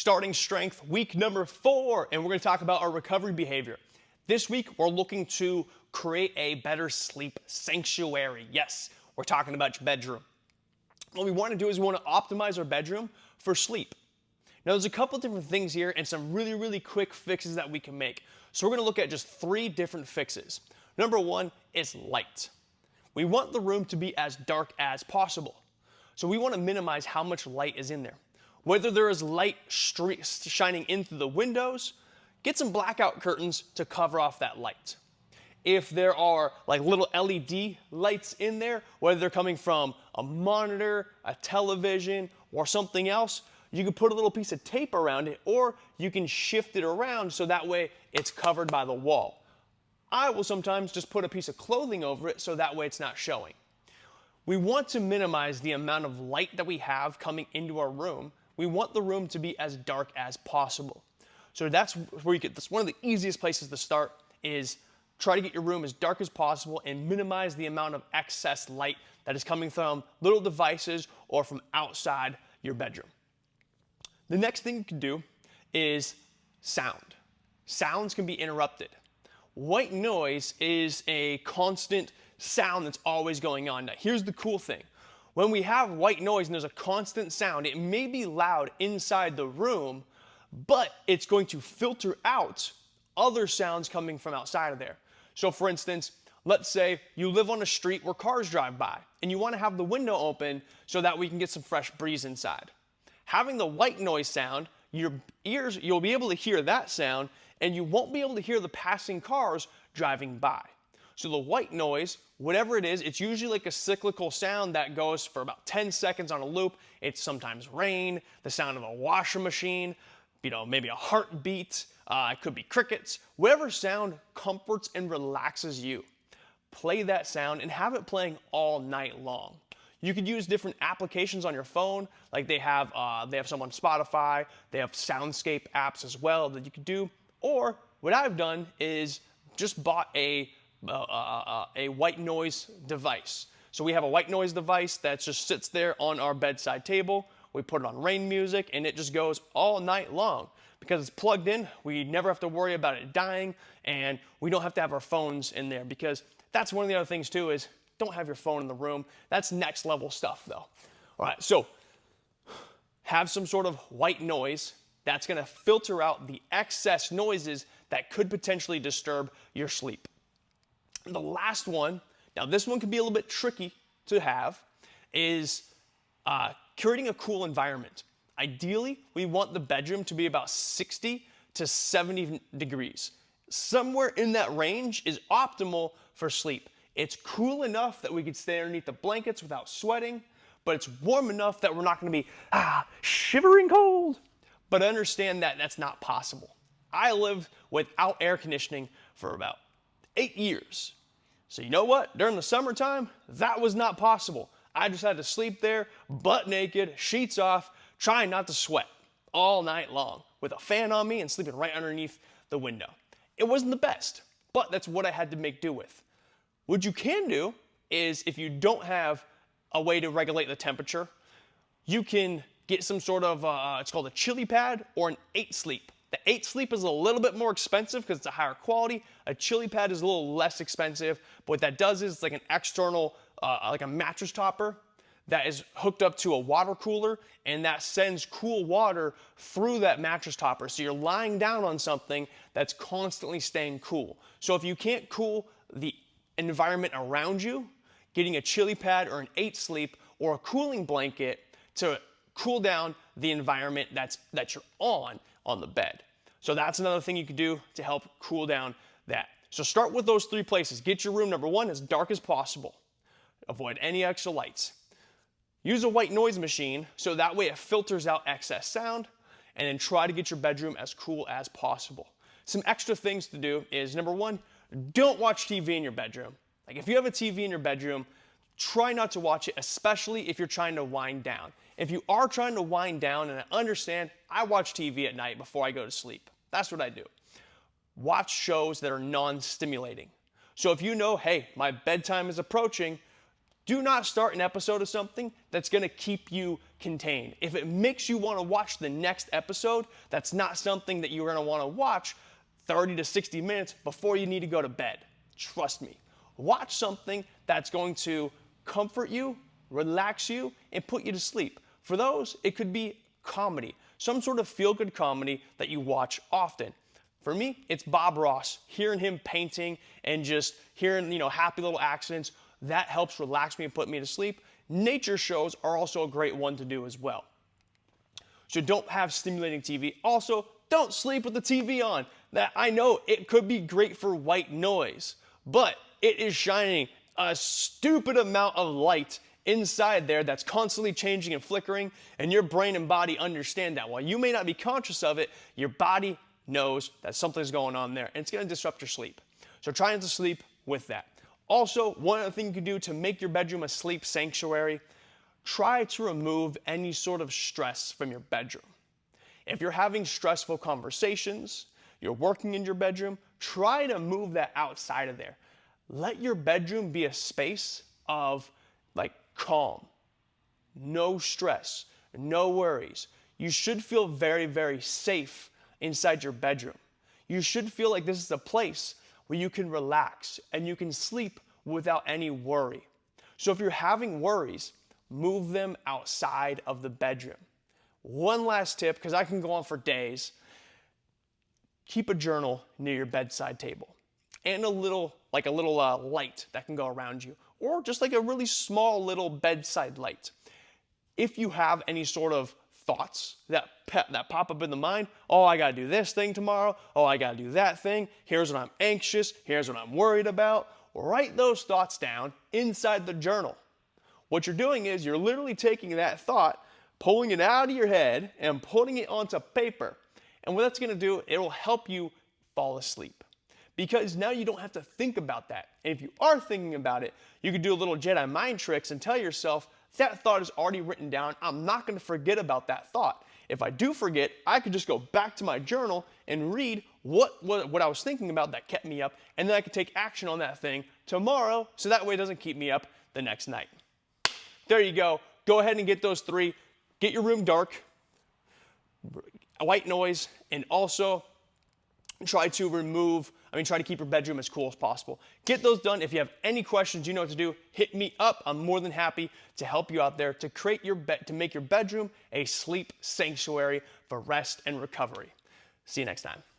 Starting strength, week number 4, and we're going to talk about our recovery behavior. This week, we're looking to create a better sleep sanctuary. Yes, we're talking about your bedroom. What we want to do is we want to optimize our bedroom for sleep. Now, there's a couple different things here and some really quick fixes that we can make. So we're going to look at just 3 different fixes. Number 1 is light. We want the room to be as dark as possible. So we want to minimize how much light is in there. Whether there is light shining in through the windows, get some blackout curtains to cover off that light. If there are like little LED lights in there, whether they're coming from a monitor, a television, or something else, you can put a little piece of tape around it, or you can shift it around so that way it's covered by the wall. I will sometimes just put a piece of clothing over it so that way it's not showing. We want to minimize the amount of light that we have coming into our room. We want the room to be as dark as possible. So that's where that's one of the easiest places to start, is try to get your room as dark as possible and minimize the amount of excess light that is coming from little devices or from outside your bedroom. The next thing you can do is sound. Sounds can be interrupted. White noise is a constant sound that's always going on. Now, here's the cool thing. When we have white noise and there's a constant sound, it may be loud inside the room, but it's going to filter out other sounds coming from outside of there. So for instance, let's say you live on a street where cars drive by and you want to have the window open so that we can get some fresh breeze inside. Having the white noise sound, your ears, you'll be able to hear that sound and you won't be able to hear the passing cars driving by. So the white noise, whatever it is, it's usually like a cyclical sound that goes for about 10 seconds on a loop. It's sometimes rain, the sound of a washing machine, maybe a heartbeat, it could be crickets. Whatever sound comforts and relaxes you, play that sound and have it playing all night long. You could use different applications on your phone, like they have some on Spotify, they have soundscape apps as well that you could do. Or what I've done is just bought a white noise device. So we have a white noise device that just sits there on our bedside table. We put it on rain music and it just goes all night long. Because it's plugged in, we never have to worry about it dying, and we don't have to have our phones in there, because that's one of the other things too, is don't have your phone in the room. That's next level stuff though. All right, so have some sort of white noise that's going to filter out the excess noises that could potentially disturb your sleep. The last one, now this one can be a little bit tricky to have, is creating a cool environment. Ideally, we want the bedroom to be about 60 to 70 degrees. Somewhere in that range is optimal for sleep. It's cool enough that we can stay underneath the blankets without sweating, but it's warm enough that we're not going to be shivering cold. But understand that that's not possible. I lived without air conditioning for about 8 years. So you know what? During the summertime, that was not possible. I just had to sleep there, butt naked, sheets off, trying not to sweat all night long with a fan on me and sleeping right underneath the window. It wasn't the best, but that's what I had to make do with. What you can do is, if you don't have a way to regulate the temperature, you can get some sort of, it's called a chili pad or an 8-sleep. The 8-sleep is a little bit more expensive because it's a higher quality. A chili pad is a little less expensive, but what that does is it's like an external, like a mattress topper that is hooked up to a water cooler, and that sends cool water through that mattress topper. So you're lying down on something that's constantly staying cool. So if you can't cool the environment around you, getting a chili pad or an 8-sleep or a cooling blanket to cool down the environment that you're on the bed. So that's another thing you can do to help cool down that. So start with those 3 places. Get your room, number 1, as dark as possible. Avoid any extra lights. Use a white noise machine so that way it filters out excess sound, and then try to get your bedroom as cool as possible. Some extra things to do is, number 1, don't watch TV in your bedroom. Like if you have a TV in your bedroom, try not to watch it, especially if you're trying to wind down. If you are trying to wind down, and I understand, I watch TV at night before I go to sleep. That's what I do. Watch shows that are non-stimulating. So if you know, hey, my bedtime is approaching, Do not start an episode of something that's going to keep you contained. If it makes you want to watch the next episode, that's not something that you're going to want to watch 30 to 60 minutes before you need to go to bed. Trust me. Watch something that's going to comfort you, relax you, and put you to sleep. For those, it could be comedy, some sort of feel-good comedy that you watch often. For me, it's Bob Ross. Hearing him painting and just hearing, happy little accidents, that helps relax me and put me to sleep. Nature shows are also a great one to do as well. So don't have stimulating TV. Also, don't sleep with the TV on. That I know it could be great for white noise, but it is shining a stupid amount of light inside there that's constantly changing and flickering, and your brain and body understand that. While you may not be conscious of it, your body knows that something's going on there, and it's going to disrupt your sleep. So try not to sleep with that. Also, one other thing you can do to make your bedroom a sleep sanctuary, try to remove any sort of stress from your bedroom. If you're having stressful conversations, you're working in your bedroom, try to move that outside of there. Let your bedroom be a space of calm, no stress, no worries. You should feel very, very safe inside your bedroom. You should feel like this is a place where you can relax and you can sleep without any worry. So if you're having worries, move them outside of the bedroom. One last tip, because I can go on for days, keep a journal near your bedside table and a little light that can go around you, or just like a really small little bedside light. If you have any sort of thoughts that pop up in the mind, oh, I gotta do this thing tomorrow, oh, I gotta do that thing, here's what I'm anxious, here's what I'm worried about, write those thoughts down inside the journal. What you're doing is you're literally taking that thought, pulling it out of your head and putting it onto paper. And what that's gonna do, it will help you fall asleep. Because now you don't have to think about that. And if you are thinking about it, you can do a little Jedi mind tricks and tell yourself, that thought is already written down. I'm not going to forget about that thought. If I do forget, I could just go back to my journal and read what I was thinking about that kept me up, and then I could take action on that thing tomorrow, so that way it doesn't keep me up the next night. There you go. Go ahead and get those 3. Get your room dark, white noise, and also try to keep your bedroom as cool as possible. Get those done. If you have any questions, you know what to do. Hit me up. I'm more than happy to help you out there to make your bedroom a sleep sanctuary for rest and recovery. See you next time.